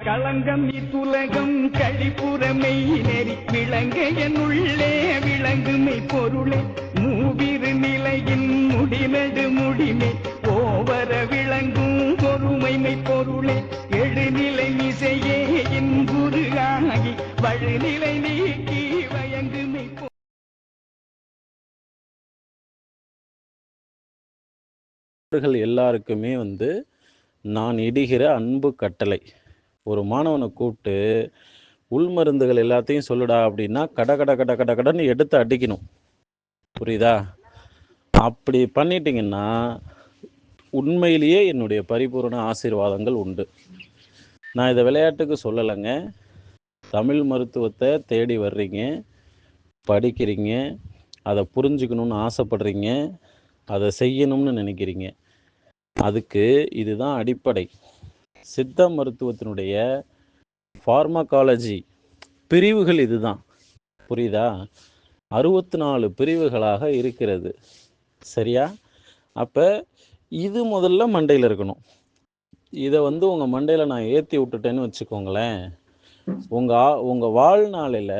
களங்கம் இத்துலகம் கழிப்புறமை நெறி விளங்க என்னுள்ளே விளங்குமை பொருளே மூவிரு நிலையின் முடிநடு முடிமை ஓவர விளங்கும் பொறுமைமை பொருளே எழுநிலை மிசையே என் குரு ஆகி வழுநிலை நீக்கி வயங்குமை எல்லாருக்குமே நான் இடுகிற அன்பு கட்டளை. ஒரு மாணவனை கூப்பிட்டு உள்மருந்துகள் எல்லாத்தையும் சொல்லுடா அப்படின்னா கட கட கட கட கடன்னு எடுத்து அடிக்கணும். புரியுதா? அப்படி பண்ணிட்டீங்கன்னா உண்மையிலேயே என்னுடைய பரிபூர்ண ஆசீர்வாதங்கள் உண்டு. நான் இதை விளையாட்டுக்கு சொல்லலைங்க. தமிழ் மருத்துவத்தை தேடி வர்றீங்க, படிக்கிறீங்க, அதை புரிஞ்சுக்கணுன்னு ஆசைப்படுறீங்க, அதை செய்யணும்னு நினைக்கிறீங்க. அதுக்கு இதுதான் அடிப்படை. சித்த மருத்துவத்தினுடைய ஃபார்மகாலஜி பிரிவுகள் இதுதான். புரியுதா? 64 பிரிவுகளாக இருக்கிறது. சரியா? அப்போ இது முதல்ல மண்டையில் இருக்கணும். இதை உங்கள் மண்டையில் நான் ஏற்றி விட்டுட்டேன்னு வச்சுக்கோங்களேன், உங்கள் வாழ்நாளில்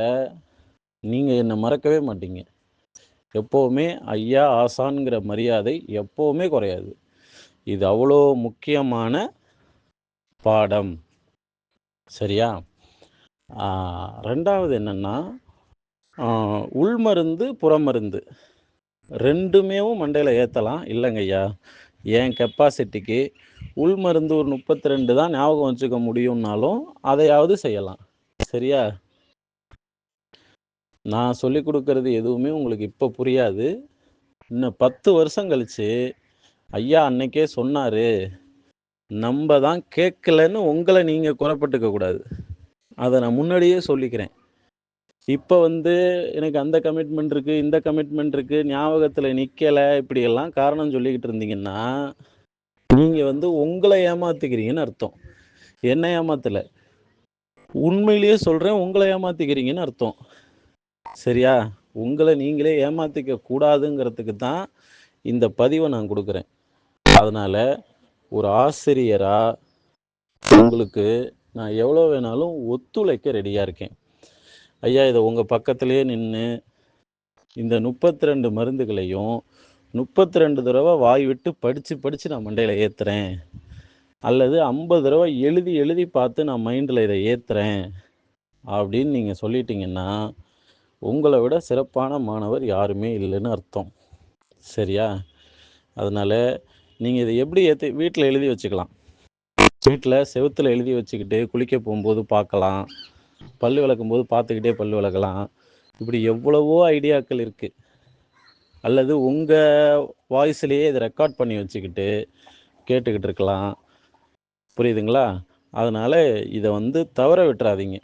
நீங்கள் என்னை மறக்கவே மாட்டீங்க. எப்போவுமே ஐயா ஆசான்கிற மரியாதை எப்போவுமே குறையாது. இது அவ்வளோ முக்கியமான பாடம். சரியா? ரெண்டாவது என்னென்னா, உள்மருந்து புறமருந்து ரெண்டுமே மண்டையில் ஏற்றலாம். இல்லைங்க ஐயா, என் கெப்பாசிட்டிக்கு உள்மருந்து ஒரு 32 தான் ஞாபகம் வச்சுக்க முடியும்னாலும் அதையாவது செய்யலாம். சரியா? நான் சொல்லி கொடுக்கறது எதுவுமே உங்களுக்கு இப்போ புரியாது. இன்னும் 10 வருஷம் கழிச்சு ஐயா அன்னைக்கே சொன்னார், நம்ம தான் கேட்கலன்னு உங்களை நீங்கள் குறைப்பட்டுக்க கூடாது. அதை நான் முன்னாடியே சொல்லிக்கிறேன். இப்போ எனக்கு அந்த கமிட்மெண்ட் இருக்குது, இந்த கமிட்மெண்ட் இருக்குது, ஞாபகத்தில் நிற்கலை, இப்படியெல்லாம் காரணம் சொல்லிக்கிட்டு இருந்தீங்கன்னா நீங்கள் உங்களை ஏமாற்றிக்கிறீங்கன்னு அர்த்தம். என்ன ஏமாத்தலை, உண்மையிலேயே சொல்கிறேன், உங்களை ஏமாற்றிக்கிறீங்கன்னு அர்த்தம். சரியா? உங்களை நீங்களே ஏமாற்றிக்க கூடாதுங்கிறதுக்கு தான் இந்த பதிவை நான் கொடுக்குறேன். அதனால் ஒரு ஆசிரியராக உங்களுக்கு நான் எவ்வளோ வேணாலும் ஒத்துழைக்க ரெடியாக இருக்கேன். ஐயா, இதை உங்கள் பக்கத்துலேயே நின்று இந்த 32 மருந்துகளையும் 32 தடவை வாய் விட்டு படித்து நான் மண்டையில் ஏற்றுறேன், அல்லது 50 தடவை எழுதி எழுதி பார்த்து நான் மைண்டில் இதை ஏற்றுறேன் அப்படின்னு நீங்கள் சொல்லிட்டீங்கன்னா உங்களை விட சிறப்பான மாணவர் யாருமே இல்லைன்னு அர்த்தம். சரியா? அதனால் நீங்கள் இதை எப்படி வீட்டில் எழுதி வச்சுக்கலாம். வீட்டில் செவுத்தில் எழுதி வச்சுக்கிட்டு குளிக்க போகும்போது பார்க்கலாம், பல் விளக்கும்போது பார்த்துக்கிட்டே பல் விளக்கலாம். இப்படி எவ்வளவோ ஐடியாக்கள் இருக்குது. அல்லது உங்கள் வாய்ஸ்லேயே இதை ரெக்கார்ட் பண்ணி வச்சுக்கிட்டு கேட்டுக்கிட்டு இருக்கலாம். புரியுதுங்களா? அதனால் இதை தவற விட்டுறாதீங்க.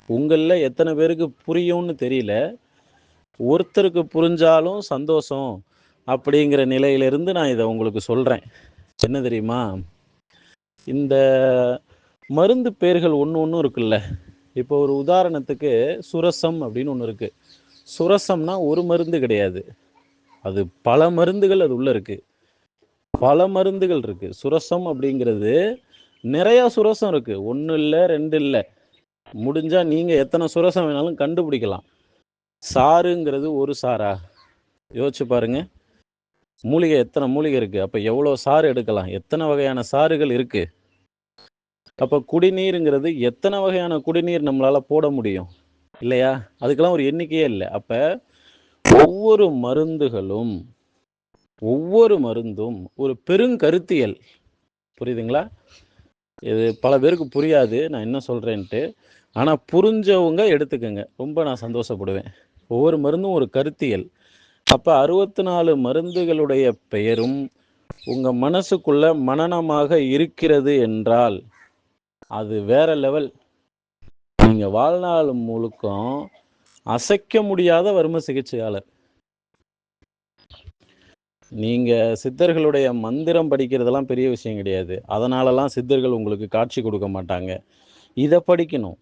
உங்களில் எத்தனை பேருக்கு புரியும்னு தெரியல. ஒருத்தருக்கு புரிஞ்சாலும் சந்தோஷம் அப்படிங்கிற நிலையிலிருந்து நான் இதை உங்களுக்கு சொல்கிறேன். என்ன தெரியுமா? இந்த மருந்து பேர்கள் ஒன்று இருக்குல்ல. இப்போ ஒரு உதாரணத்துக்கு சுரசம் அப்படின்னு ஒன்று இருக்குது. சுரசம்னா ஒரு மருந்து கிடையாது, அது பல மருந்துகள் அது உள்ளே இருக்குது. பல மருந்துகள் இருக்குது. சுரசம் அப்படிங்கிறது நிறையா சுரசம் இருக்குது. 1 இல்லை 2 இல்லை, முடிஞ்சால் நீங்கள் எத்தனை சுரசம் வேணாலும் கண்டுபிடிக்கலாம். சாறுங்கிறது ஒரு சாரா? யோசிச்சு பாருங்க. மூலிகை எத்தனை மூலிகை இருக்குது, அப்போ எவ்வளோ சாறு எடுக்கலாம், எத்தனை வகையான சாறுகள் இருக்குது. அப்போ குடிநீருங்கிறது எத்தனை வகையான குடிநீர் நம்மளால் போட முடியும் இல்லையா? அதுக்கெல்லாம் ஒரு எண்ணிக்கையே இல்லை. அப்போ ஒவ்வொரு மருந்தும் ஒரு பெருங்கருத்தியல். புரியுதுங்களா? இது பல பேருக்கு புரியாது நான் என்ன சொல்கிறேன்ட்டு. ஆனால் புரிஞ்சவங்க எடுத்துக்கோங்க, ரொம்ப நான் சந்தோஷப்படுவேன். ஒவ்வொரு மருந்தும் ஒரு கருத்தியல். அப்போ 64 மருந்துகளுடைய பெயரும் உங்கள் மனசுக்குள்ள மனனமாக இருக்கிறது என்றால் அது வேற லெவல். நீங்கள் வாழ்நாள் முழுக்கம் அசைக்க முடியாத வர்ம சிகிச்சையாளர். நீங்கள் சித்தர்களுடைய மந்திரம் படிக்கிறதெல்லாம் பெரிய விஷயம் கிடையாது. அதனாலலாம் சித்தர்கள் உங்களுக்கு காட்சி கொடுக்க மாட்டாங்க. இதை படிக்கணும்,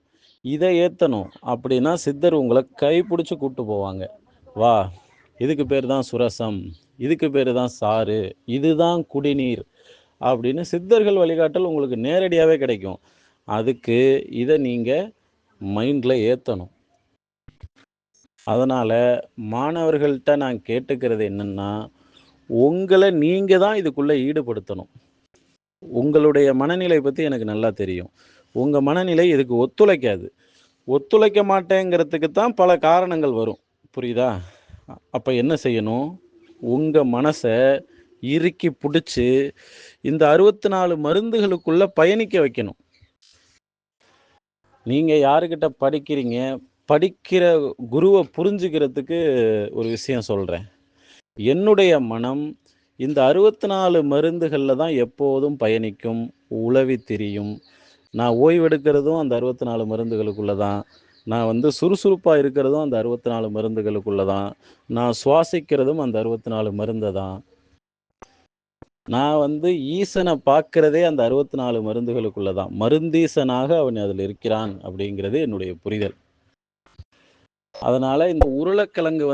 இதை ஏற்றணும் அப்படின்னா சித்தர் உங்களை கைப்பிடிச்சி கூப்பிட்டு போவாங்க. வா, இதுக்கு பேர் தான் சுரசம், இதுக்கு பேர் தான் சாறு, இதுதான் குடிநீர் அப்படின்னு சித்தர்கள் வழிகாட்டல் உங்களுக்கு நேரடியாகவே கிடைக்கும். அதுக்கு இதை நீங்கள் மைண்டில் ஏற்றணும். அதனால் மாணவர்கள்ட்ட நான் கேட்டுக்கிறது என்னென்னா, உங்களை நீங்கள் தான் இதுக்குள்ளே ஈடுபடுத்தணும். உங்களுடைய மனநிலை பற்றி எனக்கு நல்லா தெரியும். உங்கள் மனநிலை இதுக்கு ஒத்துழைக்காது. ஒத்துழைக்க மாட்டேங்கிறதுக்கு தான் பல காரணங்கள் வரும். புரியுதா? அப்போ என்ன செய்யணும்? உங்கள் மனசை இறுக்கி பிடிச்சி இந்த 64 மருந்துகளுக்குள்ளே பயணிக்க வைக்கணும். நீங்கள் யாருக்கிட்ட படிக்கிறீங்க? படிக்கிற குருவை புரிஞ்சுக்கிறதுக்கு ஒரு விஷயம் சொல்கிறேன். என்னுடைய மனம் இந்த 64 மருந்துகளில் தான் எப்போதும் பயணிக்கும், உலவி திரியும். நான் ஓய்வெடுக்கிறதும் அந்த 64 மருந்துகளுக்குள்ளே தான். நான் சுறுசுறுப்பாக இருக்கிறதும் அந்த 64 மருந்துகளுக்குள்ளே தான். நான் சுவாசிக்கிறதும் அந்த 64 மருந்தை தான். நான் ஈசனை பார்க்கிறதே அந்த 64 மருந்துகளுக்குள்ள தான். மருந்தீசனாக அவன் அதில் இருக்கிறான் அப்படிங்கிறது என்னுடைய புரிதல். அதனால் இந்த உருளைக்கிழங்கு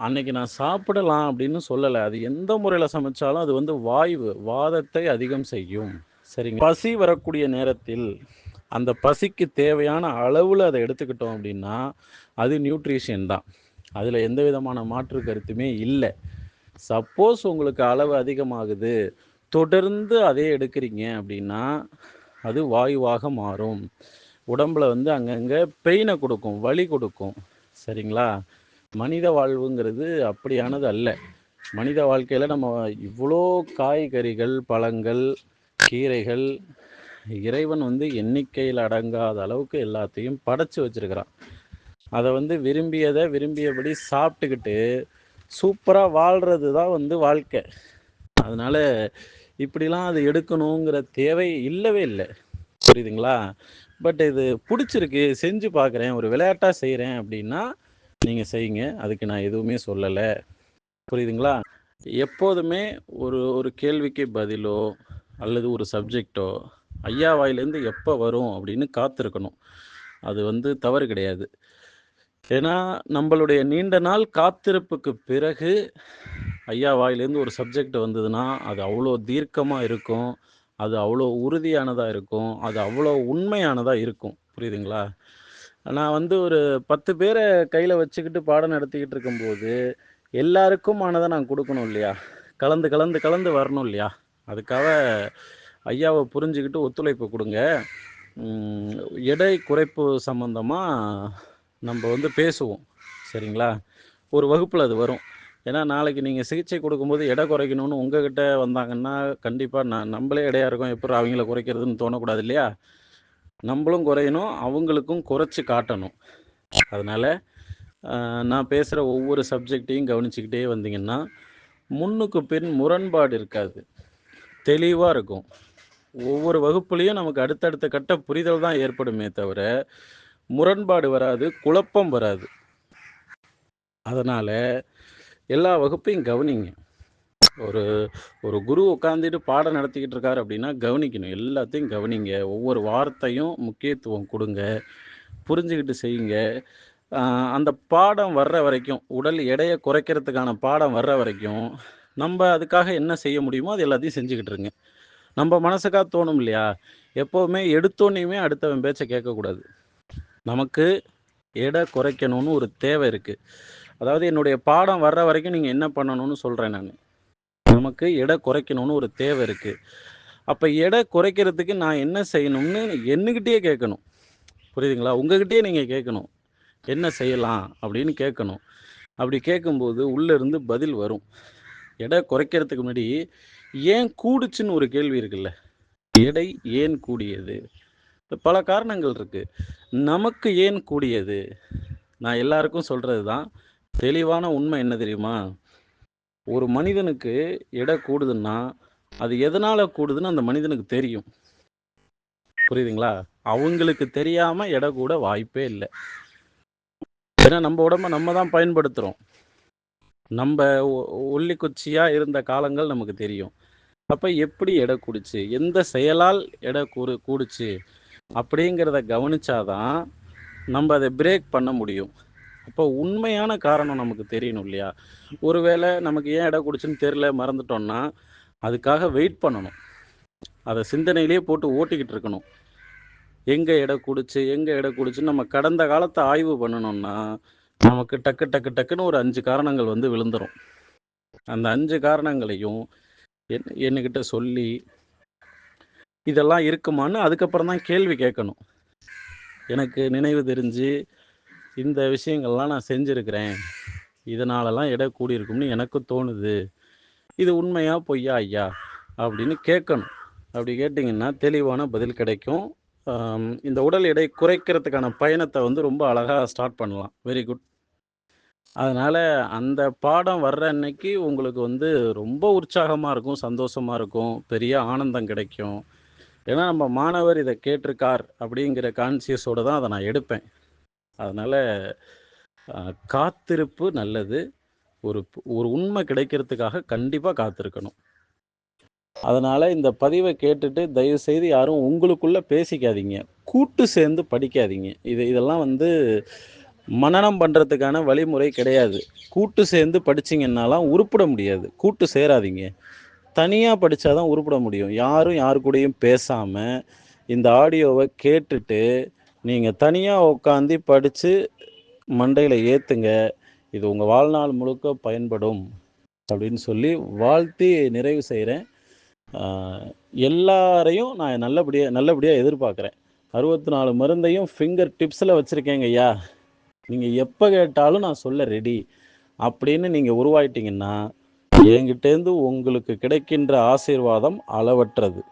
அன்னைக்கு நான் சாப்பிடலாம் அப்படின்னு சொல்லலை. அது எந்த முறையில் சமைச்சாலும் அது வாய்வு வாதத்தை அதிகம் செய்யும். சரிங்க. பசி வரக்கூடிய நேரத்தில் அந்த பசிக்கு தேவையான அளவில் அதை எடுத்துக்கிட்டோம் அப்படின்னா அது நியூட்ரிஷன் தான். அதில் எந்த விதமான மாற்று கருத்துமே இல்லை. சப்போஸ் உங்களுக்கு அளவு அதிகமாகுது, தொடர்ந்து அதே எடுக்கிறீங்க அப்படின்னா அது வாயுவாக மாறும். உடம்புல அங்கங்கே பெயினை கொடுக்கும், வலி கொடுக்கும். சரிங்களா? மனித வாழ்வுங்கிறது அப்படியானது அல்ல. மனித வாழ்க்கையில் நம்ம இவ்வளோ காய்கறிகள், பழங்கள், கீரைகள், இறைவன் எண்ணிக்கையில் அடங்காத அளவுக்கு எல்லாத்தையும் படைச்சு வச்சிருக்கிறான். அதை விரும்பியதை விரும்பியபடி சாப்பிட்டுக்கிட்டு சூப்பராக வாழ்கிறது தான் வாழ்க்கை. அதனால் இப்படிலாம் அது எடுக்கணுங்கிற தேவை இல்லவே இல்லை. புரியுதுங்களா? பட் இது பிடிச்சிருக்கு, செஞ்சு பார்க்குறேன், ஒரு விளையாட்டாக செய்கிறேன் அப்படின்னா நீங்கள் செய்யுங்க. அதுக்கு நான் எதுவுமே சொல்லலை. புரியுதுங்களா? எப்போதுமே ஒரு கேள்விக்கு பதிலோ அல்லது ஒரு சப்ஜெக்டோ ஐயா வாயிலேருந்து எப்போ வரும் அப்படின்னு காத்திருக்கணும். அது தவறு கிடையாது. ஏன்னா நம்மளுடைய நீண்ட நாள் காத்திருப்புக்கு பிறகு ஐயா வாயிலேருந்து ஒரு சப்ஜெக்ட் வந்ததுன்னா அது அவ்வளோ தீர்க்கமாக இருக்கும், அது அவ்வளோ உறுதியானதாக இருக்கும், அது அவ்வளோ உண்மையானதாக இருக்கும். புரியுதுங்களா? நான் ஒரு 10 பேரை கையில் வச்சுக்கிட்டு பாடம் நடத்திக்கிட்டு இருக்கும்போது எல்லாருக்கும் ஆனதை நான் கொடுக்கணும் இல்லையா? கலந்து கலந்து கலந்து வரணும் இல்லையா? அதுக்காக ஐயாவை புரிஞ்சுக்கிட்டு ஒத்துழைப்பு கொடுங்க. எடை குறைப்பு சம்மந்தமாக நம்ம பேசுவோம். சரிங்களா? ஒரு வகுப்பில் அது வரும். ஏன்னா நாளைக்கு நீங்கள் சிகிச்சை கொடுக்கும்போது எடை குறைக்கணும்னு உங்ககிட்ட வந்தாங்கன்னா கண்டிப்பாக நம்மளே எடையாக இருக்கோம், எப்படி அவங்கள குறைக்கிறதுன்னு தோணக்கூடாது இல்லையா? நம்மளும் குறையணும், அவங்களுக்கும் குறைச்சி காட்டணும். அதனால் நான் பேசுகிற ஒவ்வொரு சப்ஜெக்டையும் கவனிச்சுக்கிட்டே வந்தீங்கன்னா முன்னுக்கு பின் முரண்பாடு இருக்காது, தெளிவாக இருக்கும். ஒவ்வொரு வகுப்புலேயும் நமக்கு அடுத்தடுத்த கட்ட புரிதல் தான் ஏற்படுமே தவிர முரண்பாடு வராது, குழப்பம் வராது. அதனால் எல்லா வகுப்பையும் கவனிங்க. ஒரு குரு உட்காந்துட்டு பாடம் நடத்திக்கிட்டு இருக்காரு அப்படின்னா கவனிக்கணும், எல்லாத்தையும் கவனிங்க. ஒவ்வொரு வார்த்தையும் முக்கியத்துவம் கொடுங்க, புரிஞ்சுக்கிட்டு செய்யுங்க. அந்த பாடம் வர்ற வரைக்கும், உடல் எடையை குறைக்கிறதுக்கான பாடம் வர்ற வரைக்கும் நம்ம அதுக்காக என்ன செய்ய முடியுமோ அது எல்லாத்தையும் செஞ்சுக்கிட்டு இருங்க. நம்ம மனசுக்காக தோணும் இல்லையா? எப்போவுமே எடுத்தோன்னையுமே அடுத்தவன் பேச்சை கேட்கக்கூடாது. நமக்கு எடை குறைக்கணும்னு ஒரு தேவை இருக்குது. அதாவது என்னுடைய பாடம் வர்ற வரைக்கும் நீங்கள் என்ன பண்ணணும்னு சொல்கிறேன் நான். நமக்கு எடை குறைக்கணும்னு ஒரு தேவை இருக்குது. அப்போ எடை குறைக்கிறதுக்கு நான் என்ன செய்யணும்னு என்னகிட்டயே கேட்கணும். புரியுதுங்களா? உங்ககிட்டயே நீங்கள் கேட்கணும், என்ன செய்யலாம் அப்படின்னு கேட்கணும். அப்படி கேட்கும்போது உள்ளேருந்து பதில் வரும். எடை குறைக்கிறதுக்கு முன்னாடி ஏன் கூடுச்சுன்னு ஒரு கேள்வி இருக்குல்ல, எடை ஏன் கூடியது? பல காரணங்கள் இருக்குது. நமக்கு ஏன் கூடியது? நான் எல்லாருக்கும் சொல்கிறது தான் தெளிவான உண்மை. என்ன தெரியுமா? ஒரு மனிதனுக்கு எடை கூடுதுன்னா அது எதனால் கூடுதுன்னு அந்த மனிதனுக்கு தெரியும். புரியுதுங்களா? அவங்களுக்கு தெரியாமல் எடை கூட வாய்ப்பே இல்லை. ஏன்னா நம்ம உடம்பை நம்ம தான் பயன்படுத்துகிறோம். நம்ம ஒல்லி குச்சியாக இருந்த காலங்கள் நமக்கு தெரியும். அப்போ எப்படி எடை கூடுச்சு, எந்த செயலால் எடை கூடுச்சு அப்படிங்கிறத கவனிச்சாதான் நம்ம அதை பிரேக் பண்ண முடியும். அப்போ உண்மையான காரணம் நமக்கு தெரியணும் இல்லையா? ஒருவேளை நமக்கு ஏன் எடை கூடுச்சுன்னு தெரியல, மறந்துட்டோம்னா அதுக்காக வெயிட் பண்ணணும். அதை சிந்தனையிலே போட்டு ஓட்டிக்கிட்டு இருக்கணும். எங்கே எடை கூடுச்சு நம்ம கடந்த காலத்தை ஆய்வு பண்ணணும்னா நமக்கு டக்குன்னு ஒரு 5 காரணங்கள் வந்து விழுந்துரும். அந்த 5 காரணங்களையும் என்கிட்ட சொல்லி இதெல்லாம் இருக்குமான்னு அதுக்கப்புறம் தான் கேள்வி கேட்கணும். எனக்கு நினைவு தெரிஞ்சு இந்த விஷயங்கள்லாம் நான் செஞ்சுருக்கிறேன், இதனாலலாம் எடை கூடியிருக்கும்னு எனக்கு தோணுது, இது உண்மையா பொய்யா ஐயா அப்படின்னு கேட்கணும். அப்படி கேட்டிங்கன்னா தெளிவான பதில் கிடைக்கும். இந்த உடல் எடை குறைக்கிறதுக்கான பயணத்தை வந்து ரொம்ப அழகாக ஸ்டார்ட் பண்ணலாம். Very good. அதனால் அந்த பாடம் வர்ற அன்னைக்கு உங்களுக்கு வந்து ரொம்ப உற்சாகமாக இருக்கும், சந்தோஷமாக இருக்கும், பெரிய ஆனந்தம் கிடைக்கும். ஏன்னா நம்ம மாணவர் இதை கேட்டிருக்கார் அப்படிங்கிற கான்சியஸோடு தான் அதை நான் எடுப்பேன். அதனால் காத்திருப்பு நல்லது. ஒரு ஒரு உண்மை கிடைக்கிறதுக்காக கண்டிப்பாக காத்திருக்கணும். அதனால் இந்த பதிவை கேட்டுட்டு தயவுசெய்து யாரும் உங்களுக்குள்ளே பேசிக்காதீங்க, கூட்டு சேர்ந்து படிக்காதீங்க. இதெல்லாம் வந்து மனனம் பண்ணுறதுக்கான வழிமுறை கிடையாது. கூட்டு சேர்ந்து படிச்சிங்கன்னாலாம் உருப்பிட முடியாது. கூட்டு சேராதீங்க, தனியாக படித்தா தான் உருப்பிட முடியும். யாரும் யாரு கூடயும் பேசாமல் இந்த ஆடியோவை கேட்டுட்டு நீங்கள் தனியாக உட்காந்து படித்து மண்டையில் ஏற்றுங்க. இது உங்கள் வாழ்நாள் முழுக்க பயன்படும் அப்படின்னு சொல்லி வாழ்த்தி நிறைவு செய்கிறேன். எல்லாரையும் நான் நல்லபடியாக எதிர்பார்க்குறேன். 64 மருந்தையும் ஃபிங்கர் டிப்ஸில் வச்சுருக்கேங்க ஐயா, நீங்கள் எப்போ கேட்டாலும் நான் சொல்ல ரெடி அப்படின்னு நீங்கள் உருவாயிட்டீங்கன்னா என்கிட்டேருந்து உங்களுக்கு கிடைக்கின்ற ஆசீர்வாதம் அளவற்றது.